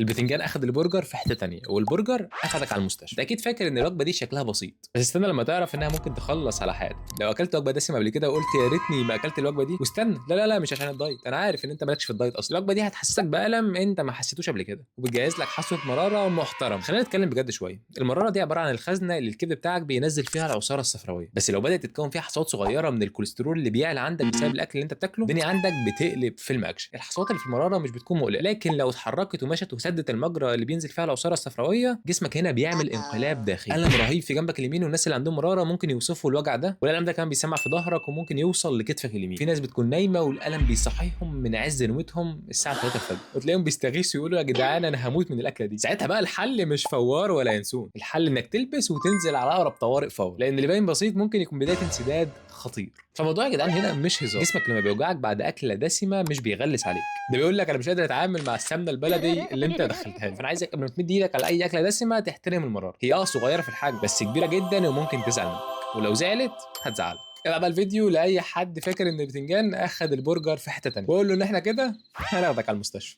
البتنجان اخد البرجر في حته تانية، والبرجر اخدك على المستشفى. انت اكيد فاكر ان الوجبه دي شكلها بسيط، بس استنى لما تعرف انها ممكن تخلص على حياتك. لو اكلت وجبه دسمه قبل كده وقلت يا ريتني ما اكلت الوجبه دي، واستنى، لا لا لا، مش عشان الدايت، انا عارف ان انت مالكش في الدايت اصلا. الوجبه دي هتحسسك بالم انت ما حسيتوش قبل كده، وبتجهز لك حصوه مراره محترم. خلينا نتكلم بجد شويه. المراره دي عباره عن الخزنه اللي الكبد بتاعك بينزل فيها العصاره الصفراويه، بس لو بدات تتكون فيها حصوات صغيره من الكوليسترول اللي بيعلى عندك بسبب الاكل اللي انت بتاكله، الدنيا عندك بتقلب فيلم اكشن. الحصوات اللي في المراره مش بتكون مقلقه، لكن لو اتحركت ومشت وسدت المجرى اللي بينزل فيها العصاره الصفراويه، جسمك هنا بيعمل انقلاب داخلي. الم رهيب في جنبك اليمين، والناس اللي عندهم مراره ممكن يوصفوا الوجع ده، والالم ده كمان بيسمع في ظهرك وممكن يوصل لكتفك اليمين. في ناس بتكون نايمه والالم بيصحيهم من عز نومتهم الساعه 3 الفجر، وتلاقيهم بيستغيثوا يقولوا يا جدعان انا هموت من الاكله دي. ساعتها بقى الحل مش فوار ولا ينسون، الحل انك تلبس وتنزل على اقرب طوارئ فور، لان اللي باين بسيط ممكن يكون بدايه انسداد خطير. فالموضوع يا جدعان هنا مش هزار. جسمك لما بيوجعك بعد اكله دسمه مش بيغلس عليك، ده بيقول لك انا مش قادر اتعامل مع السمنه البلدي اللي انت دخلتها لي. فانا عايزك قبل ما تمد ايدك على اي اكله دسمه تحترم المراره. هي صغيره في الحجم بس كبيره جدا وممكن تزعل منك، ولو زعلت هتزعلك. ابعت بقى الفيديو لاي حد فاكر ان البتنجان اخد البرجر في حته تانيه، وقول له ان احنا كده هناخدك على المستشفى.